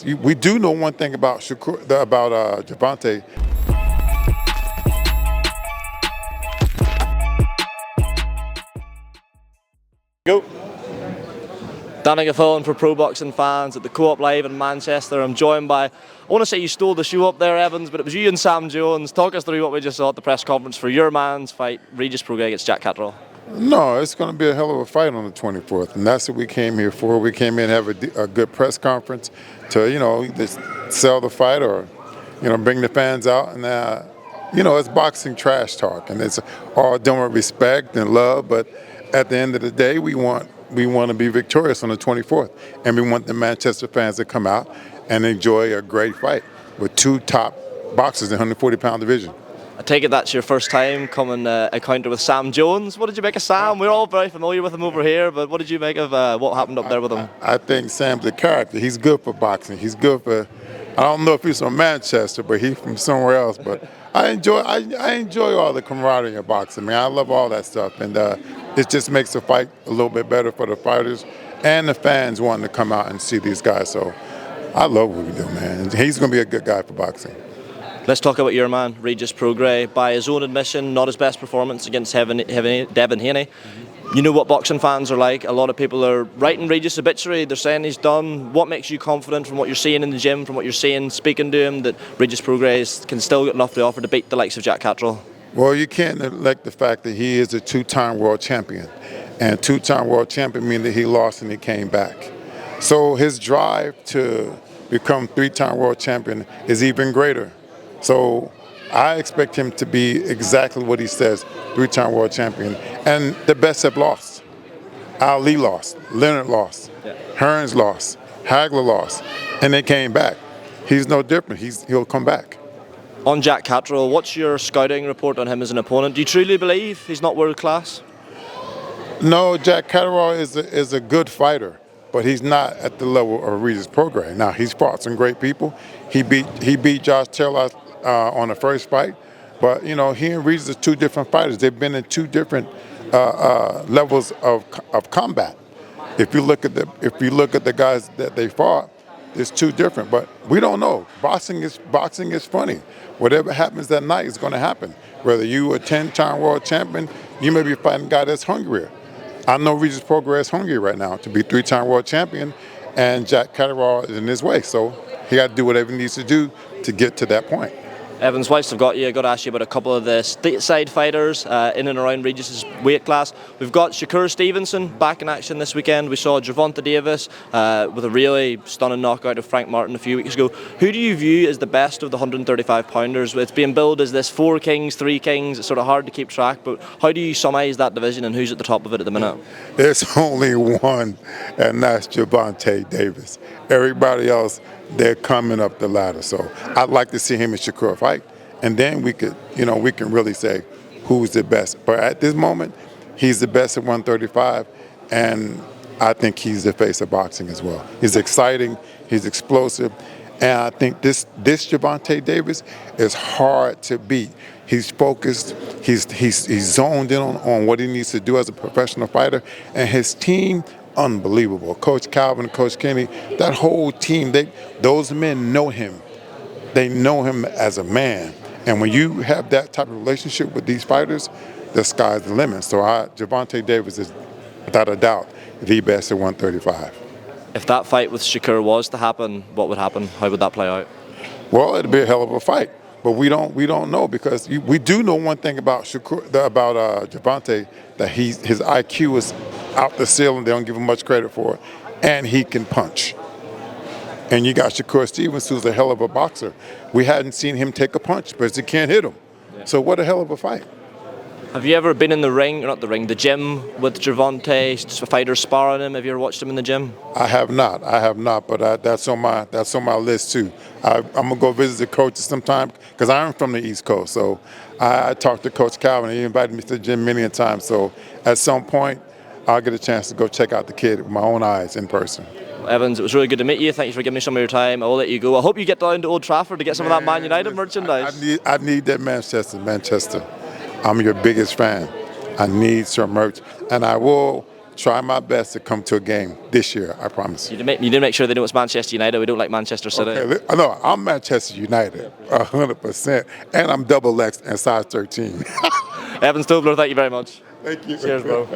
because we do know one thing about Gervonta. Go. Danny Gaffon for Pro Boxing fans at the Co-op Live in Manchester. I'm joined by, I want to say you stole the show up there, Evans, but it was you and Sam Jones. Talk us through what we just saw at the press conference for your man's fight, Regis Prograis against Jack Catterall. No, it's going to be a hell of a fight on the 24th, and that's what we came here for. We came in to have a good press conference to, just sell the fight or, bring the fans out. And, it's boxing trash talk, and it's all done with respect and love. But at the end of the day, we want to be victorious on the 24th, and we want the Manchester fans to come out and enjoy a great fight with two top boxers in the 140-pound division. I take it that's your first time coming encounter with Sam Jones. What did you make of Sam? We're all very familiar with him over here, but what did you make of what happened up there with him? I think Sam's a character. He's good for boxing. He's good for, I don't know if he's from Manchester, but he's from somewhere else. But I enjoy all the camaraderie of boxing, man. I love all that stuff, and it just makes the fight a little bit better for the fighters and the fans wanting to come out and see these guys. So I love what we do, man. He's going to be a good guy for boxing. Let's talk about your man, Regis Prograis. By his own admission, not his best performance against Devin Haney. You know what boxing fans are like. A lot of people are writing Regis' obituary. They're saying he's done. What makes you confident from what you're seeing in the gym, from what you're seeing, speaking to him, that Regis Prograis can still get enough to offer to beat the likes of Jack Catterall? Well, you can't neglect the fact that he is a two-time world champion. And two-time world champion means that he lost and he came back. So his drive to become three-time world champion is even greater. So I expect him to be exactly what he says, three-time world champion. And the best have lost. Ali lost, Leonard lost, Hearns lost, Hagler lost, and they came back. He's no different. He'll come back. On Jack Catterall, what's your scouting report on him as an opponent? Do you truly believe he's not world class? No, Jack Catterall is a good fighter, but he's not at the level of Regis Prograis. Now, he's fought some great people. He beat Josh Taylor on the first fight, but he and Regis are two different fighters. They've been in two different levels of combat. If you look at the guys that they fought, it's two different. But we don't know. Boxing is funny. Whatever happens that night is going to happen. Whether you a 10-time world champion, you may be fighting a guy that's hungrier. I know Regis Prograis is hungry right now to be three-time world champion, and Jack Catterall is in his way. So he got to do whatever he needs to do to get to that point. Evans, whilst I've got you, I've got to ask you about a couple of the stateside fighters in and around Regis' weight class. We've got Shakur Stevenson back in action this weekend. We saw Gervonta with a really stunning knockout of Frank Martin a few weeks ago. Who do you view as the best of the 135-pounders? It's being billed as this 4 kings, 3 kings. It's sort of hard to keep track, but how do you summarise that division and who's at the top of it at the minute? There's only one, and that's Gervonta Davis. Everybody else, they're coming up the ladder. So I'd like to see him and Shakur fight, and then we can really say who's the best. But at this moment, he's the best at 135, and I think he's the face of boxing as well. He's exciting, he's explosive, and I think this Gervonta Davis is hard to beat. He's focused, he's zoned in on what he needs to do as a professional fighter, and his team, unbelievable. Coach Calvin, Coach Kenny, that whole team, those men know him. They know him as a man. And when you have that type of relationship with these fighters, the sky's the limit. So Gervonta Davis is, without a doubt, the best at 135. If that fight with Shakur was to happen, what would happen? How would that play out? Well, it'd be a hell of a fight. But we don't know, because we do know one thing about Gervonta, that his IQ is out the ceiling. They don't give him much credit for it, and he can punch. And you got Shakur Stevenson, who's a hell of a boxer. We hadn't seen him take a punch because he can't hit him. Yeah. So what a hell of a fight. Have you ever been in the gym with Gervonta, fighters sparring him? Have you ever watched him in the gym? I have not, but that's on my list too. I'm gonna go visit the coaches sometime, because I'm from the East Coast. So I talked to Coach Calvin. He invited me to the gym many a time. So at some point, I'll get a chance to go check out the kid with my own eyes in person. Evans, it was really good to meet you. Thank you for giving me some of your time. I will let you go. I hope you get down to Old Trafford to get some of that Man United merchandise. I need that Manchester. I'm your biggest fan. I need some merch, and I will try my best to come to a game this year. I promise. You did make sure they know it's Manchester United. We don't like Manchester City. Okay, no, I'm Manchester United, 100%, and I'm double X and size 13. Evins Tobler, thank you very much. Thank you. Cheers, bro.